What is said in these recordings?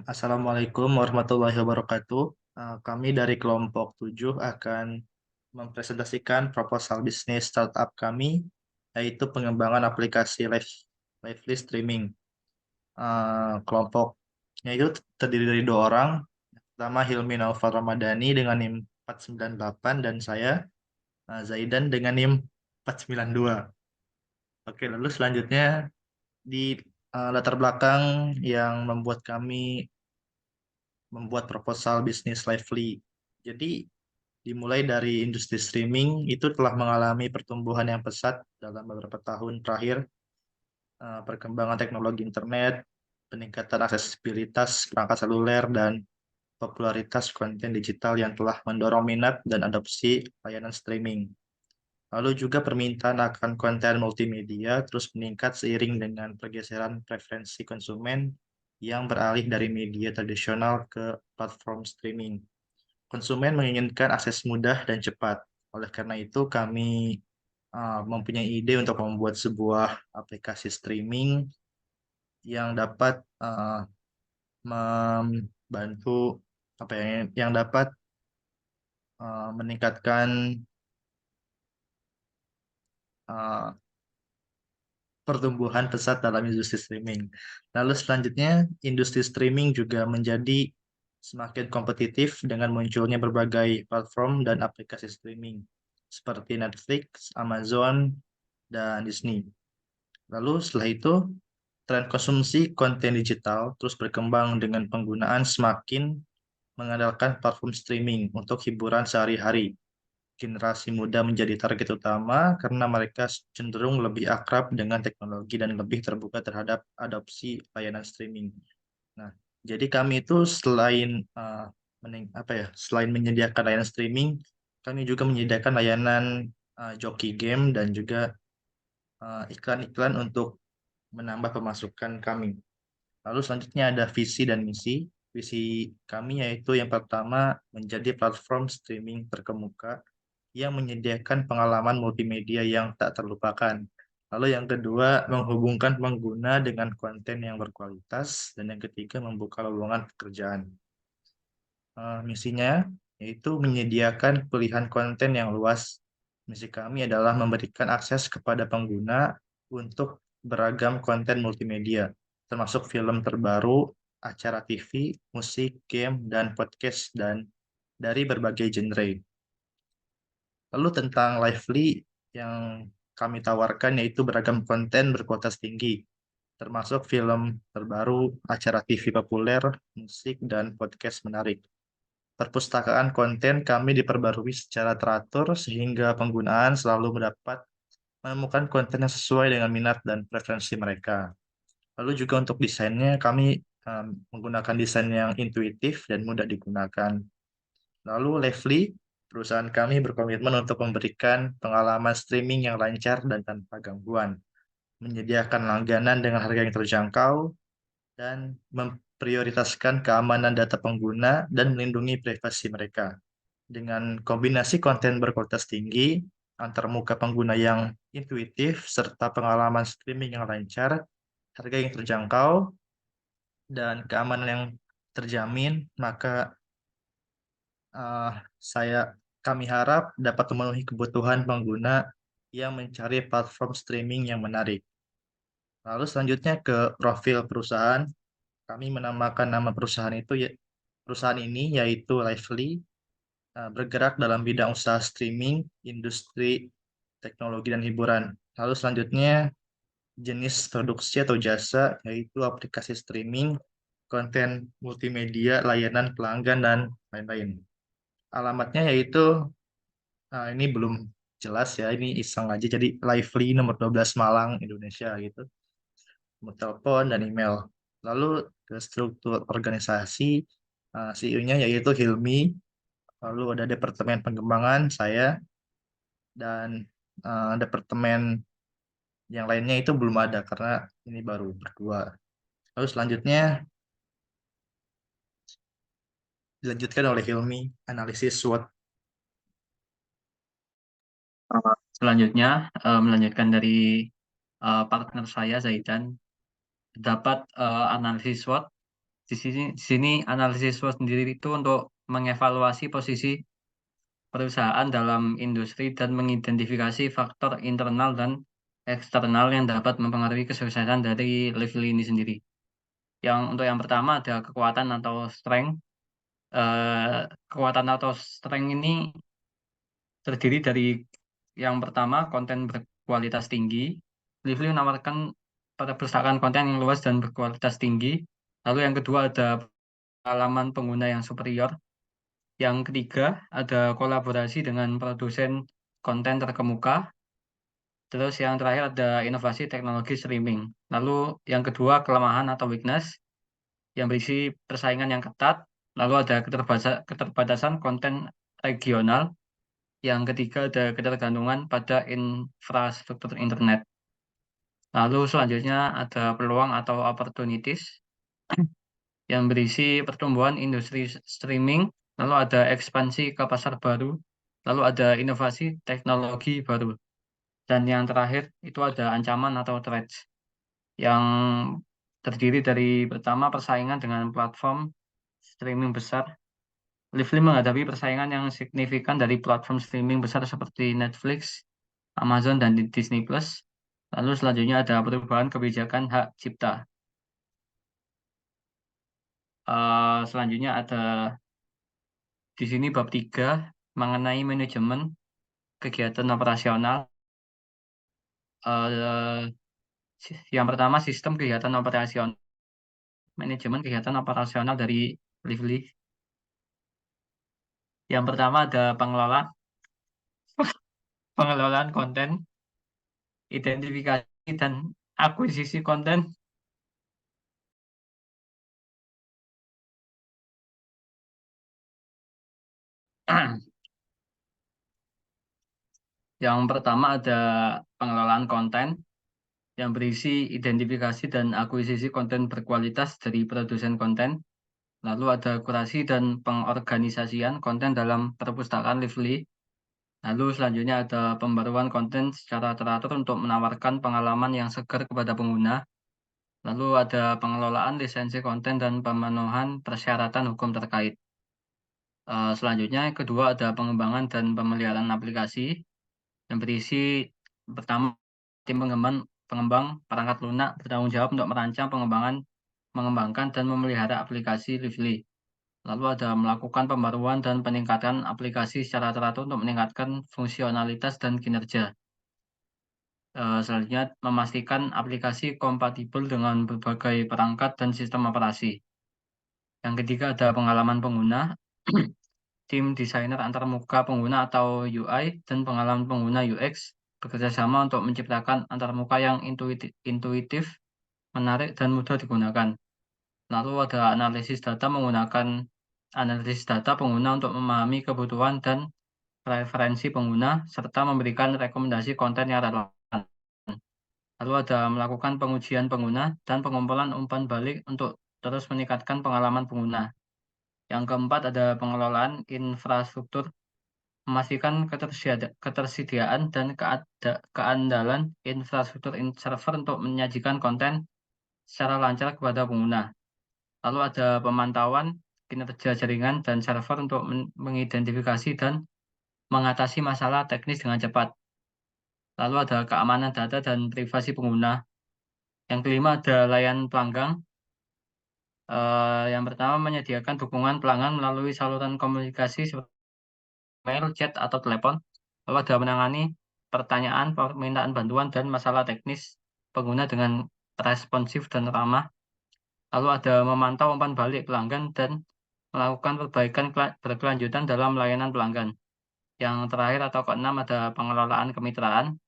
Assalamualaikum warahmatullahi wabarakatuh. Kami dari kelompok 7 akan mempresentasikan proposal bisnis startup kami, yaitu pengembangan aplikasi lively streaming. Kelompoknya itu terdiri dari dua orang. Pertama Hilmi Naufal Ramadhani dengan NIM 498 dan saya Zaidan dengan NIM 492. Oke, lalu selanjutnya di latar belakang yang membuat kami membuat proposal bisnis Lively. Jadi dimulai dari industri streaming itu telah mengalami pertumbuhan yang pesat dalam beberapa tahun terakhir. Perkembangan teknologi internet, peningkatan aksesibilitas perangkat seluler, dan popularitas konten digital yang telah mendorong minat dan adopsi layanan streaming. Lalu juga permintaan akan konten multimedia terus meningkat seiring dengan pergeseran preferensi konsumen yang beralih dari media tradisional ke platform streaming. Konsumen menginginkan akses mudah dan cepat. Oleh karena itu, kami mempunyai ide untuk membuat sebuah aplikasi streaming yang dapat membantu apa ya, yang dapat meningkatkan uh, pertumbuhan pesat dalam industri streaming. Lalu selanjutnya, industri streaming juga menjadi semakin kompetitif dengan munculnya berbagai platform dan aplikasi streaming seperti Netflix, Amazon, dan Disney. Lalu setelah itu, tren konsumsi konten digital terus berkembang dengan penggunaan semakin mengandalkan platform streaming untuk hiburan sehari-hari. Generasi muda menjadi target utama karena mereka cenderung lebih akrab dengan teknologi dan lebih terbuka terhadap adopsi layanan streaming. Nah, jadi kami itu selain selain menyediakan layanan streaming, kami juga menyediakan layanan joki game dan juga iklan-iklan untuk menambah pemasukan kami. Lalu selanjutnya ada visi dan misi. Visi kami yaitu yang pertama menjadi platform streaming terkemuka yang menyediakan pengalaman multimedia yang tak terlupakan. Lalu yang kedua, menghubungkan pengguna dengan konten yang berkualitas. Dan yang ketiga, membuka lowongan pekerjaan. Misinya yaitu menyediakan pilihan konten yang luas. Misi kami adalah memberikan akses kepada pengguna untuk beragam konten multimedia, termasuk film terbaru, acara TV, musik, game, dan podcast, dan dari berbagai genre. Lalu tentang Lively yang kami tawarkan yaitu beragam konten berkualitas tinggi, termasuk film terbaru, acara TV populer, musik, dan podcast menarik. Perpustakaan konten kami diperbarui secara teratur sehingga penggunaan selalu mendapat menemukan konten yang sesuai dengan minat dan preferensi mereka. Lalu juga untuk desainnya kami menggunakan desain yang intuitif dan mudah digunakan. Lalu Lively, perusahaan kami berkomitmen untuk memberikan pengalaman streaming yang lancar dan tanpa gangguan, menyediakan langganan dengan harga yang terjangkau, dan memprioritaskan keamanan data pengguna dan melindungi privasi mereka. Dengan kombinasi konten berkualitas tinggi, antarmuka pengguna yang intuitif, serta pengalaman streaming yang lancar, harga yang terjangkau, dan keamanan yang terjamin, maka eh, saya kami harap dapat memenuhi kebutuhan pengguna yang mencari platform streaming yang menarik. Lalu selanjutnya ke profil perusahaan, kami menamakan nama perusahaan perusahaan ini yaitu Lively, bergerak dalam bidang usaha streaming, industri, teknologi dan hiburan. Lalu selanjutnya jenis produksi atau jasa yaitu aplikasi streaming, konten multimedia, layanan pelanggan dan lain-lain. Alamatnya yaitu ini belum jelas ya, ini iseng aja jadi Lively nomor 12 Malang, Indonesia gitu. Nomor telepon dan email. Lalu ke struktur organisasi, CEO-nya yaitu Hilmi, lalu ada departemen pengembangan saya dan departemen yang lainnya itu belum ada karena ini baru berdua. Lalu selanjutnya dilanjutkan oleh Hilmi, analisis SWOT. Selanjutnya, melanjutkan dari partner saya, Zaidan, terdapat analisis SWOT di sini analisis SWOT sendiri itu untuk mengevaluasi posisi perusahaan dalam industri dan mengidentifikasi faktor internal dan eksternal yang dapat mempengaruhi kesuksesan dari Lively ini sendiri. Untuk yang pertama ada kekuatan atau strength. Kekuatan atau strength ini terdiri dari yang pertama konten berkualitas tinggi. Lively menawarkan perpustakaan konten yang luas dan berkualitas tinggi. Lalu yang kedua ada pengalaman pengguna yang superior. Yang ketiga ada kolaborasi dengan produsen konten terkemuka. Terus yang terakhir ada inovasi teknologi streaming. Lalu yang kedua kelemahan atau weakness yang berisi persaingan yang ketat. Lalu ada keterbatasan konten regional. Yang ketiga ada ketergantungan pada infrastruktur internet. Lalu selanjutnya ada peluang atau opportunities yang berisi pertumbuhan industri streaming, lalu ada ekspansi ke pasar baru, lalu ada inovasi teknologi baru. Dan yang terakhir itu ada ancaman atau threats yang terdiri dari pertama persaingan dengan platform streaming besar. Lively menghadapi persaingan yang signifikan dari platform streaming besar seperti Netflix, Amazon, dan Disney Plus. Lalu selanjutnya ada perubahan kebijakan hak cipta. Selanjutnya ada di sini bab 3 mengenai manajemen kegiatan operasional. Eh, yang pertama sistem kegiatan operasional, manajemen kegiatan operasional dari Lively. Yang pertama ada pengelolaan konten, identifikasi dan akuisisi konten. Yang pertama ada pengelolaan konten yang berisi identifikasi dan akuisisi konten berkualitas dari produsen konten. Lalu ada kurasi dan pengorganisasian konten dalam perpustakaan Lively. Lalu selanjutnya ada pembaruan konten secara teratur untuk menawarkan pengalaman yang segar kepada pengguna. Lalu ada pengelolaan lisensi konten dan pemenuhan persyaratan hukum terkait. Selanjutnya yang kedua ada pengembangan dan pemeliharaan aplikasi yang berisi pertama tim pengembang perangkat lunak bertanggung jawab untuk merancang mengembangkan dan memelihara aplikasi Lively. Lalu ada melakukan pembaruan dan peningkatan aplikasi secara teratur untuk meningkatkan fungsionalitas dan kinerja. Selanjutnya memastikan aplikasi kompatibel dengan berbagai perangkat dan sistem operasi. Yang ketiga ada pengalaman pengguna. Tim desainer antarmuka pengguna atau UI dan pengalaman pengguna UX bekerja sama untuk menciptakan antarmuka yang intuitif, menarik, dan mudah digunakan. Lalu ada analisis data menggunakan analisis data pengguna untuk memahami kebutuhan dan preferensi pengguna, serta memberikan rekomendasi konten yang relevan. Lalu ada melakukan pengujian pengguna dan pengumpulan umpan balik untuk terus meningkatkan pengalaman pengguna. Yang keempat ada pengelolaan infrastruktur, memastikan ketersediaan dan keandalan infrastruktur server untuk menyajikan konten secara lancar kepada pengguna. Lalu ada pemantauan kinerja jaringan dan server untuk mengidentifikasi dan mengatasi masalah teknis dengan cepat. Lalu ada keamanan data dan privasi pengguna. Yang kelima ada layanan pelanggan. Yang pertama menyediakan dukungan pelanggan melalui saluran komunikasi seperti mail, chat, atau telepon. Lalu ada menangani pertanyaan, permintaan bantuan, dan masalah teknis pengguna dengan responsif dan ramah. Lalu ada memantau umpan balik pelanggan dan melakukan perbaikan berkelanjutan dalam layanan pelanggan. Yang terakhir atau keenam ada pengelolaan kemitraan,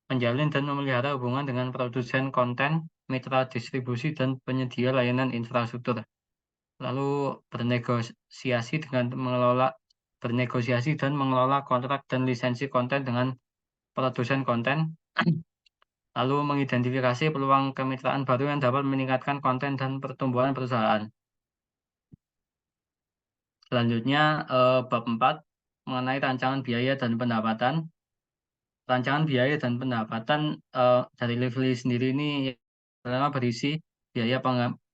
menjalin dan memelihara hubungan dengan produsen konten, mitra distribusi, dan penyedia layanan infrastruktur. Lalu bernegosiasi dan mengelola kontrak dan lisensi konten dengan produsen konten, lalu mengidentifikasi peluang kemitraan baru yang dapat meningkatkan konten dan pertumbuhan perusahaan. Selanjutnya, bab 4 mengenai rancangan biaya dan pendapatan. Rancangan biaya dan pendapatan dari Lively sendiri ini pertama berisi biaya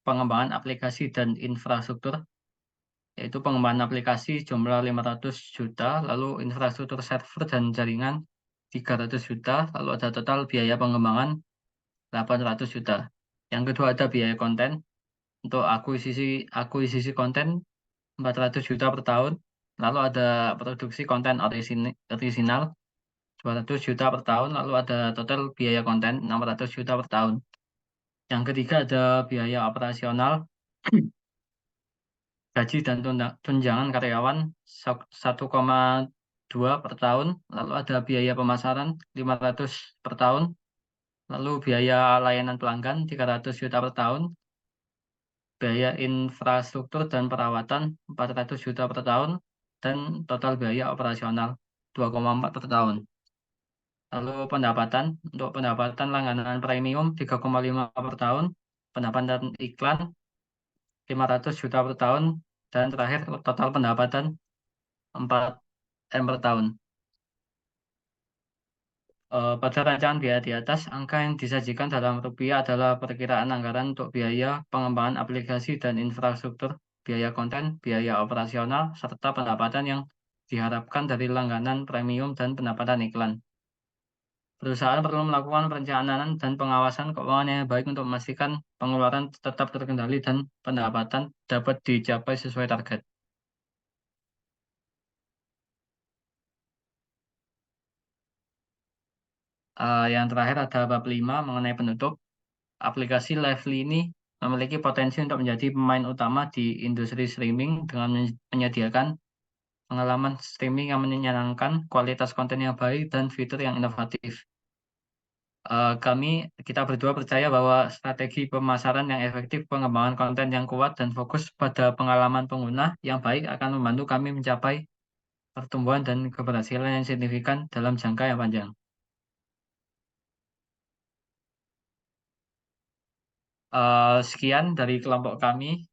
pengembangan aplikasi dan infrastruktur, yaitu pengembangan aplikasi jumlah 500 juta, lalu infrastruktur server dan jaringan 300 juta, lalu ada total biaya pengembangan 800 juta. Yang kedua ada biaya konten. Untuk akuisisi konten 400 juta per tahun. Lalu ada produksi konten orisinal 200 juta per tahun. Lalu ada total biaya konten 600 juta per tahun. Yang ketiga ada biaya operasional, gaji dan tunjangan karyawan 1,2 per tahun. Lalu ada biaya pemasaran 500 per tahun. Lalu biaya layanan pelanggan 300 juta per tahun. Biaya infrastruktur dan perawatan 400 juta per tahun, dan total biaya operasional 2,4 per tahun. Lalu pendapatan, untuk pendapatan langganan premium 3,5 per tahun, pendapatan iklan 500 juta per tahun, dan terakhir total pendapatan 4 M per tahun. Pada rancangan biaya di atas, angka yang disajikan dalam rupiah adalah perkiraan anggaran untuk biaya pengembangan aplikasi dan infrastruktur, biaya konten, biaya operasional, serta pendapatan yang diharapkan dari langganan premium dan pendapatan iklan. Perusahaan perlu melakukan perencanaan dan pengawasan keuangan yang baik untuk memastikan pengeluaran tetap terkendali dan pendapatan dapat dicapai sesuai target. Yang terakhir ada bab 5 mengenai penutup. Aplikasi Lively ini memiliki potensi untuk menjadi pemain utama di industri streaming dengan menyediakan pengalaman streaming yang menyenangkan, kualitas konten yang baik, dan fitur yang inovatif. Kita berdua percaya bahwa strategi pemasaran yang efektif, pengembangan konten yang kuat, dan fokus pada pengalaman pengguna yang baik akan membantu kami mencapai pertumbuhan dan keberhasilan yang signifikan dalam jangka yang panjang. Sekian dari kelompok kami.